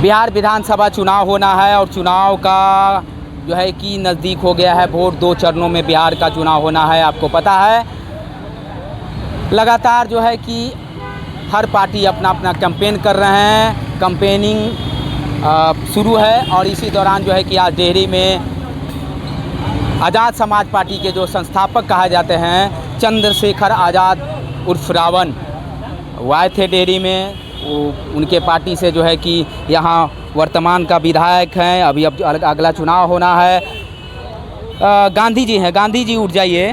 बिहार विधानसभा चुनाव होना है और चुनाव का जो है कि नज़दीक हो गया है। वोट 2 चरणों में बिहार का चुनाव होना है, आपको पता है। लगातार जो है कि हर पार्टी अपना अपना कैंपेन कर रहे हैं। कैंपेनिंग शुरू है और इसी दौरान जो है कि आज डेहरी में आज़ाद समाज पार्टी के जो संस्थापक कहा जाते हैं चंद्रशेखर आज़ाद उर्फ रावण वो आए थे डेहरी में। उनके पार्टी से जो है कि यहाँ वर्तमान का विधायक हैं, अभी अब अगला चुनाव होना है। गांधी जी हैं, गांधी जी उठ जाइए।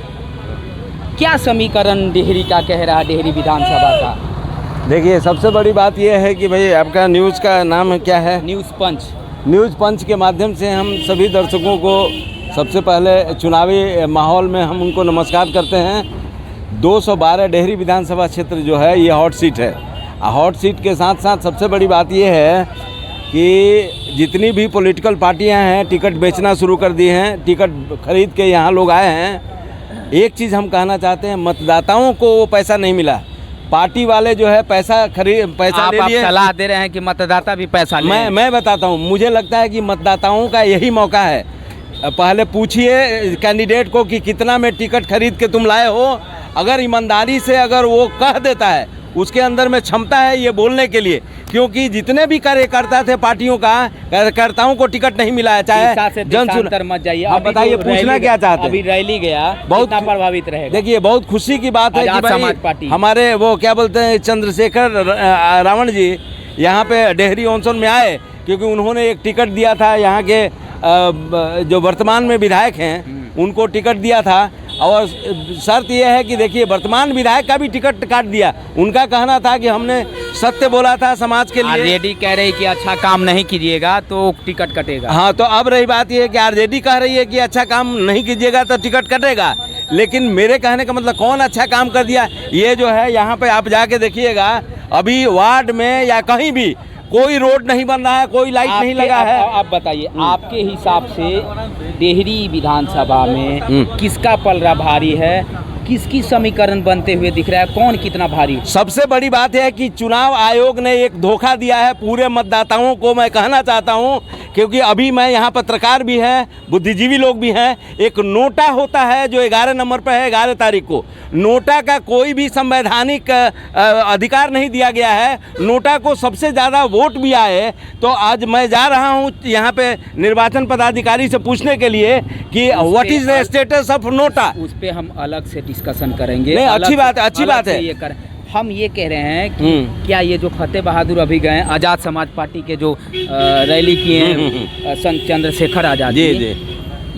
क्या समीकरण डेहरी का कह रहा है, डेहरी विधानसभा का? देखिए, सबसे बड़ी बात यह है कि भाई आपका न्यूज़ का नाम क्या है? न्यूज़ पंच। न्यूज़ पंच के माध्यम से हम सभी दर्शकों को सबसे पहले चुनावी माहौल में हम उनको नमस्कार करते हैं। 212 डेहरी विधानसभा क्षेत्र जो है ये हॉट सीट है। हॉट सीट के साथ साथ सबसे बड़ी बात ये है कि जितनी भी पॉलिटिकल पार्टियां हैं टिकट बेचना शुरू कर दी हैं, टिकट खरीद के यहाँ लोग आए हैं। एक चीज़ हम कहना चाहते हैं, मतदाताओं को वो पैसा नहीं मिला। पार्टी वाले जो है पैसा ले लिए। सलाह दे रहे हैं कि मतदाता भी पैसा ले। मैं बताता हूँ, मुझे लगता है कि मतदाताओं का यही मौका है। पहले पूछिए कैंडिडेट को कि कितना में टिकट खरीद के तुम लाए हो। अगर ईमानदारी से अगर वो कह देता है, उसके अंदर में क्षमता है ये बोलने के लिए, क्योंकि जितने भी कार्यकर्ता थे पार्टियों का, कार्यकर्ताओं को टिकट नहीं मिला है। चाहे जन मत जाइए। आप बताइए, पूछना क्या चाहते हैं? अभी रैली गया, बहुत प्रभावित रहेगा। देखिए, बहुत खुशी की बात है कि भाई हमारे वो क्या बोलते हैं चंद्रशेखर रावण जी यहाँ पे डेहरी ऑनसन में आए, क्योंकि उन्होंने एक टिकट दिया था। यहाँ के जो वर्तमान में विधायक हैं उनको टिकट दिया था, और शर्त यह है कि देखिए वर्तमान विधायक का भी टिकट काट दिया। उनका कहना था कि हमने सत्य बोला था समाज के लिए। आरजेडी कह रही कि अच्छा काम नहीं कीजिएगा तो टिकट कटेगा। हाँ, तो अब रही बात यह है कि आरजेडी कह रही है कि अच्छा काम नहीं कीजिएगा तो टिकट कटेगा। लेकिन मेरे कहने का मतलब कौन अच्छा काम कर दिया? ये जो है यहाँ पे आप जाके देखिएगा, अभी वार्ड में या कहीं भी कोई रोड नहीं बन रहा है, कोई लाइट नहीं लगा है। आप बताइए, आपके हिसाब से डेहरी विधानसभा में किसका पलड़ा भारी है, किसकी समीकरण बनते हुए दिख रहा है, कौन कितना भारी? सबसे बड़ी बात है कि चुनाव आयोग ने एक धोखा दिया है पूरे मतदाताओं को। मैं कहना चाहता हूं, क्योंकि अभी मैं यहाँ पत्रकार भी हैं, बुद्धिजीवी लोग भी हैं। एक नोटा होता है जो 11 नंबर पर है, 11 तारीख को। नोटा का कोई भी संवैधानिक अधिकार नहीं दिया गया है। नोटा को सबसे ज़्यादा वोट भी आए। तो आज मैं जा रहा हूँ यहाँ पे निर्वाचन पदाधिकारी से पूछने के लिए कि what is the status of NOTA. उस पर हम अलग से डिस्कशन करेंगे। नहीं, अच्छी बात है, अच्छी बात है। हम ये कह रहे हैं कि क्या ये जो फतेह बहादुर अभी गए आज़ाद समाज पार्टी के जो रैली किए हैं संत चंद्रशेखर आज़ाद जी,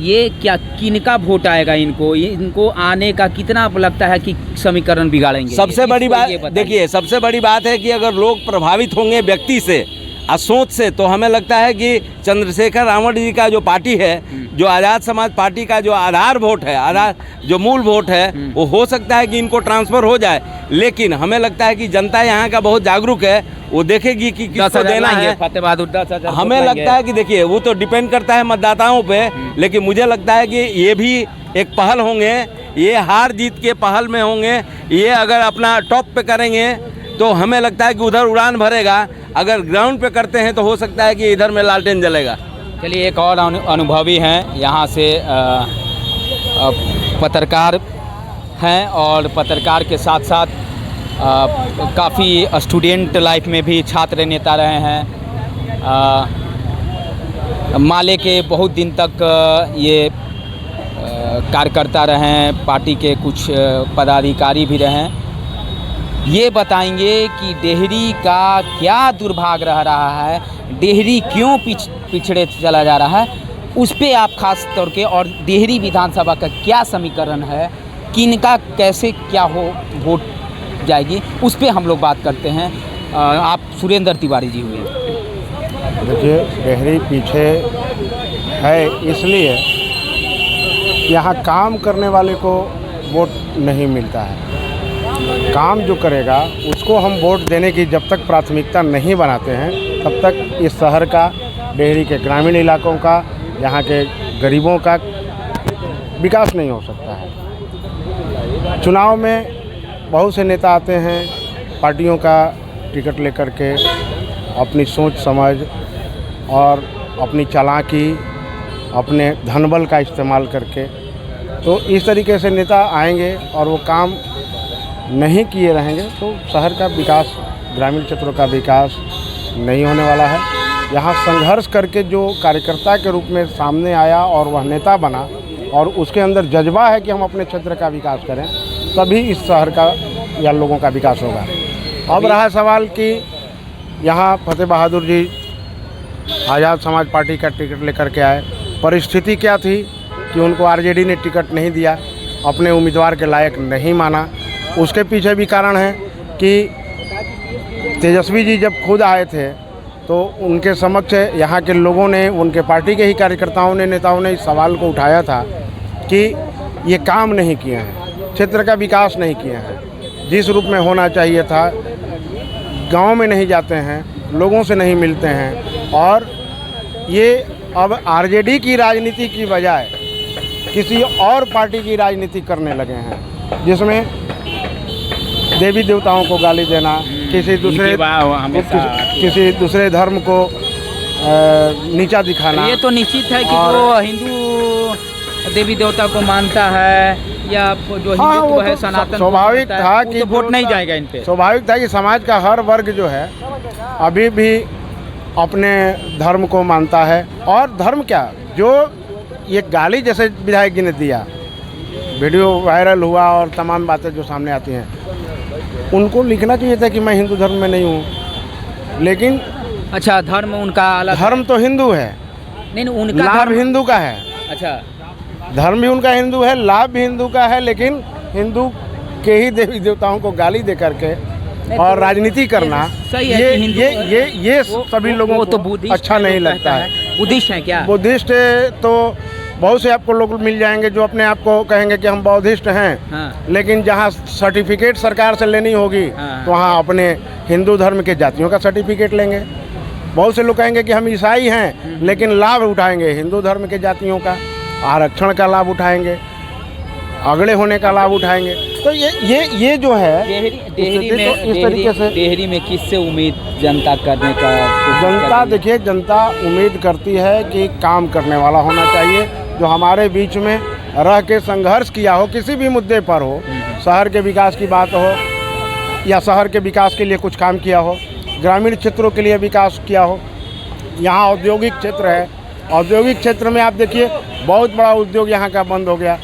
ये क्या किनका वोट आएगा? इनको आने का कितना लगता है कि समीकरण बिगाड़ेंगे? सबसे बड़ी बात देखिए, सबसे बड़ी बात है कि अगर लोग प्रभावित होंगे व्यक्ति से, सोच से, तो हमें लगता है कि चंद्रशेखर रावण जी का जो पार्टी है, जो आज़ाद समाज पार्टी का जो आधार वोट है, आधार जो मूल वोट है, वो हो सकता है कि इनको ट्रांसफ़र हो जाए। लेकिन हमें लगता है कि जनता यहाँ का बहुत जागरूक है, वो देखेगी कि किसको देना है। फतेह बहादुर 10,000 हमें लगता है कि देखिए वो तो डिपेंड करता है मतदाताओं पे, लेकिन मुझे लगता है कि ये भी एक पहल होंगे, ये हार जीत के पहल में होंगे। ये अगर अपना टॉप पे करेंगे तो हमें लगता है कि उधर उड़ान भरेगा। अगर ग्राउंड पे करते हैं तो हो सकता है कि इधर में लालटेन जलेगा। चलिए, एक और अनुभवी हैं यहाँ से, पत्रकार हैं और पत्रकार के साथ साथ काफ़ी स्टूडेंट लाइफ में भी छात्र नेता रहे हैं। माले के बहुत दिन तक ये कार्यकर्ता रहे हैं, पार्टी के कुछ पदाधिकारी भी रहे हैं। ये बताएंगे कि डेहरी का क्या दुर्भाग्य रहा है, डेहरी क्यों पिछड़े चला जा रहा है, उस पे आप खास तौर के, और डेहरी विधानसभा का क्या समीकरण है, किनका कैसे क्या हो वोट जाएगी, उस पे हम लोग बात करते हैं। आप सुरेंद्र तिवारी जी हुए। देखिए, डेहरी पीछे है इसलिए यहाँ काम करने वाले को वोट नहीं मिलता है। काम जो करेगा उसको हम वोट देने की जब तक प्राथमिकता नहीं बनाते हैं, तब तक इस शहर का, डेहरी के ग्रामीण इलाकों का, यहाँ के गरीबों का विकास नहीं हो सकता है। चुनाव में बहुत से नेता आते हैं पार्टियों का टिकट लेकर के, अपनी सोच समझ और अपनी चालाकी, अपने धनबल का इस्तेमाल करके, तो इस तरीके से नेता आएंगे और वो काम नहीं किए रहेंगे तो शहर का विकास, ग्रामीण क्षेत्रों का विकास नहीं होने वाला है। यहाँ संघर्ष करके जो कार्यकर्ता के रूप में सामने आया और वह नेता बना और उसके अंदर जज्बा है कि हम अपने क्षेत्र का विकास करें, तभी इस शहर का या लोगों का विकास होगा। अब रहा सवाल कि यहाँ फतेह बहादुर जी आज़ाद समाज पार्टी का टिकट लेकर के आए, परिस्थिति क्या थी कि उनको आरजेडी ने टिकट नहीं दिया, अपने उम्मीदवार के लायक नहीं माना। उसके पीछे भी कारण है कि तेजस्वी जी जब खुद आए थे तो उनके समक्ष यहाँ के लोगों ने, उनके पार्टी के ही कार्यकर्ताओं ने, नेताओं ने इस सवाल को उठाया था कि ये काम नहीं किए हैं, क्षेत्र का विकास नहीं किए हैं, जिस रूप में होना चाहिए था, गांव में नहीं जाते हैं, लोगों से नहीं मिलते हैं, और ये अब आरजेडी की राजनीति की बजाय किसी और पार्टी की राजनीति करने लगे हैं, जिसमें देवी देवताओं को गाली देना, किसी दूसरे धर्म को नीचा दिखाना। ये तो निश्चित है कि जो हिंदू देवी देवता को मानता है या जो हिंदुत्व है, सनातन, स्वाभाविक था कि वोट नहीं जाएगा इन पे। स्वाभाविक था कि समाज का हर वर्ग जो है अभी भी अपने धर्म को मानता है। और धर्म क्या, जो ये गाली जैसे विधायक जी ने दिया, वीडियो वायरल हुआ और तमाम बातें जो सामने आती हैं, उनको लिखना चाहिए था कि मैं हिंदू धर्म में नहीं हूँ, लेकिन अच्छा धर्म उनका अलग, धर्म तो हिंदू है, नहीं उनका लाभ हिंदू का है। अच्छा, धर्म भी उनका हिंदू है, लाभ भी हिंदू का है, लेकिन हिंदू के ही देवी देवताओं को गाली दे करके और राजनीति करना, सही है ये सभी लोगों को अच्छा नहीं लगता है। बुद्धिस्ट है क्या? बुद्धिस्ट तो बहुत से आपको लोग मिल जाएंगे जो अपने आप को कहेंगे कि हम बौद्धिस्ट हैं, हाँ। लेकिन जहाँ सर्टिफिकेट सरकार से लेनी होगी, हाँ। तो वहाँ अपने हिंदू धर्म के जातियों का सर्टिफिकेट लेंगे। बहुत से लोग कहेंगे कि हम ईसाई हैं, लेकिन लाभ उठाएंगे हिंदू धर्म के जातियों का, आरक्षण का लाभ उठाएंगे, अगड़े होने का लाभ उठाएंगे। तो ये जो है डेहरी में किससे उम्मीद जनता करने का? जनता देखिए, जनता उम्मीद करती है कि काम करने वाला होना चाहिए, जो हमारे बीच में रह के संघर्ष किया हो, किसी भी मुद्दे पर हो, शहर के विकास की बात हो या शहर के विकास के लिए कुछ काम किया हो, ग्रामीण क्षेत्रों के लिए विकास किया हो। यहाँ औद्योगिक क्षेत्र है, औद्योगिक क्षेत्र में आप देखिए बहुत बड़ा उद्योग यहाँ का बंद हो गया,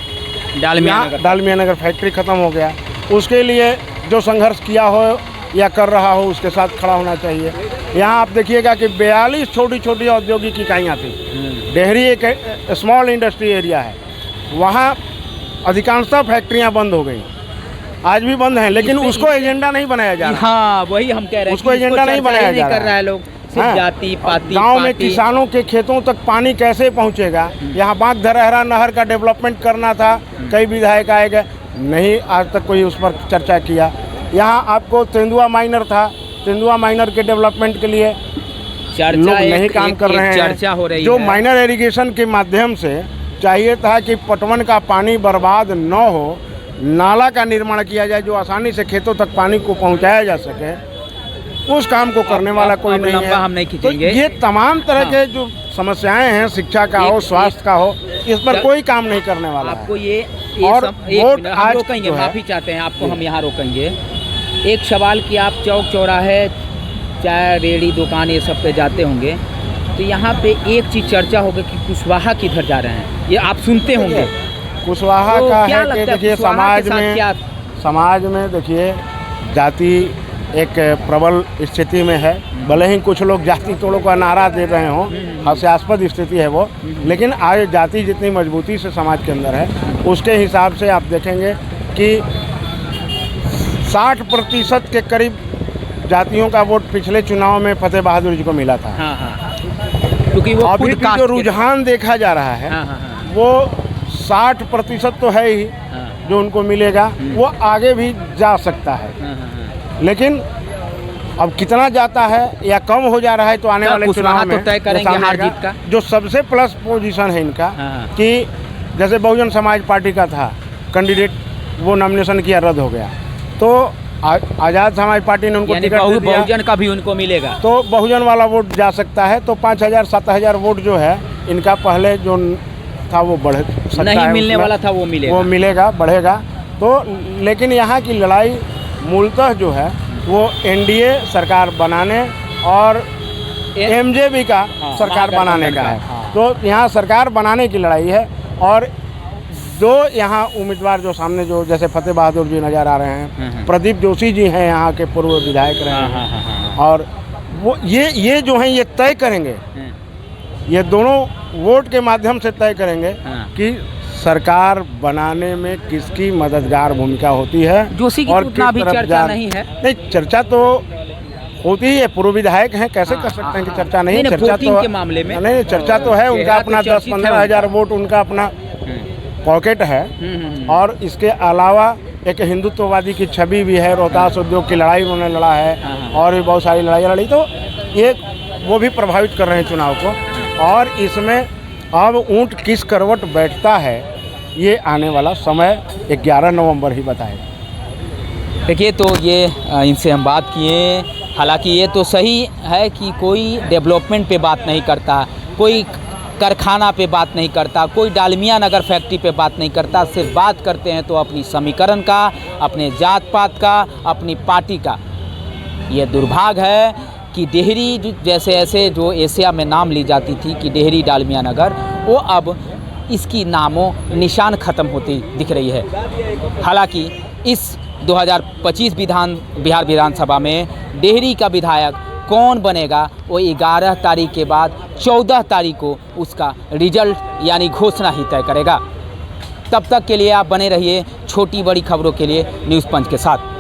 डालमिया नगर फैक्ट्री ख़त्म हो गया। उसके लिए जो संघर्ष किया हो या कर रहा हो, उसके साथ खड़ा होना चाहिए। यहाँ आप देखिएगा कि 42 छोटी छोटी औद्योगिक इकाइयाँ थी। डेहरी एक स्मॉल इंडस्ट्री एरिया है, वहाँ अधिकांशतः फैक्ट्रियाँ बंद हो गई, आज भी बंद हैं, लेकिन उसको एजेंडा नहीं बनाया जा रहा। हाँ, वही हम कह रहे हैं, उसको एजेंडा नहीं बनाया जा कर रहा है लोग। जाति पाति गांव में किसानों के खेतों तक पानी कैसे पहुंचेगा, यहाँ बांध धरहरा नहर का डेवलपमेंट करना था, कई विधायक आए गए, नहीं आज तक कोई उस पर चर्चा किया। यहाँ आपको तेंदुआ माइनर था, तेंदुआ माइनर के डेवलपमेंट के लिए लोग नहीं काम कर रहे हैं। चर्चा हो रही जो माइनर इरिगेशन के माध्यम से चाहिए था कि पटवन का पानी बर्बाद न हो, नाला का निर्माण किया जाए जो आसानी से खेतों तक पानी को पहुँचाया जा सके, उस काम को करने वाला कोई नहीं है। हम नहीं खींचेंगे। तो ये तमाम तरह के जो समस्याएं हैं, शिक्षा का हो, स्वास्थ्य का हो, इस पर कोई काम नहीं करने वाला आपको है। ये और वोट आज रोकेंगे, माफ़ी चाहते हैं आपको, हम यहाँ रोकेंगे। एक सवाल कि आप चौक चौराहे, चाय रेहड़ी दुकान ये सब पे जाते होंगे, तो यहाँ पे एक चीज़ चर्चा होगी कि कुशवाहा किधर जा रहे हैं, ये आप सुनते होंगे। कुशवाहा का है कि देखिए समाज में देखिए जाति एक प्रबल स्थिति में है, भले ही कुछ लोग जाति तोड़ो का नारा दे रहे हों, हास्यास्पद स्थिति है वो, लेकिन आज जाति जितनी मजबूती से समाज के अंदर है, उसके हिसाब से आप देखेंगे कि 60% के करीब जातियों का वोट पिछले चुनाव में फतेह बहादुर जी को मिला था। क्योंकि वो अभी भी जो रुझान देखा जा रहा है वो 60% तो है ही जो उनको मिलेगा, वो आगे भी जा सकता है, लेकिन अब कितना जाता है या कम हो जा रहा है तो आने वाले चुनाव में तय करेंगे हार जीत का। जो सबसे प्लस पोजीशन है इनका कि जैसे बहुजन समाज पार्टी का था कैंडिडेट, वो नॉमिनेशन किया, रद्द हो गया, तो आज़ाद समाज पार्टी ने उनको यानी टिकट दे दिया, बहुजन का भी उनको मिलेगा। तो बहुजन वाला वोट जा सकता है। तो 5,000-7,000 वोट जो है इनका पहले जो था वो बढ़ सकता है, नहीं मिलने उसमें वाला था वो मिलेगा। वो मिलेगा, बढ़ेगा। तो लेकिन यहाँ की लड़ाई मूलतः जो है वो एनडीए सरकार बनाने और एमजेपी का सरकार बनाने का है। तो यहाँ सरकार बनाने की लड़ाई है। और जो यहाँ उम्मीदवार जो सामने जो जैसे फतेह बहादुर जी नज़र आ रहे हैं, प्रदीप जोशी जी हैं यहाँ के पूर्व विधायक रहे हैं, और वो ये जो हैं ये तय करेंगे, ये दोनों वोट के माध्यम से तय करेंगे कि सरकार बनाने में किसकी मददगार भूमिका होती है। जोशी की उतना भी चर्चा नहीं है। नहीं, चर्चा तो होती ही है, पूर्व विधायक हैं, कैसे कर सकते हैं कि चर्चा नहीं। चर्चा तो के मामले में नहीं, चर्चा तो है। उनका अपना 10-15 हज़ार वोट उनका अपना पॉकेट है। और इसके अलावा एक हिंदुत्ववादी की छवि भी है। रोहतास उद्योग की लड़ाई उन्होंने लड़ा है और भी बहुत सारी लड़ाई लड़ी, तो ये वो भी प्रभावित कर रहे हैं चुनाव को। और इसमें अब ऊंट किस करवट बैठता है ये आने वाला समय 11 नवंबर ही बताएगा। देखिए, तो ये इनसे हम बात किए। हालांकि ये तो सही है कि कोई डेवलपमेंट पे बात नहीं करता, कोई कारखाना पे बात नहीं करता, कोई डालमिया नगर फैक्ट्री पे बात नहीं करता। सिर्फ बात करते हैं तो अपनी समीकरण का, अपने जात पात का, अपनी पार्टी का। ये दुर्भाग्य है कि डेहरी जैसे ऐसे जो एशिया में नाम ली जाती थी कि डेहरी डालमिया नगर, वो अब इसकी नामों निशान ख़त्म होती दिख रही है। हालांकि इस 2025 बिहार विधानसभा में डेहरी का विधायक कौन बनेगा वो 11 तारीख के बाद 14 तारीख को उसका रिजल्ट यानी घोषणा ही तय करेगा। तब तक के लिए आप बने रहिए छोटी बड़ी खबरों के लिए न्यूज़ पंच के साथ।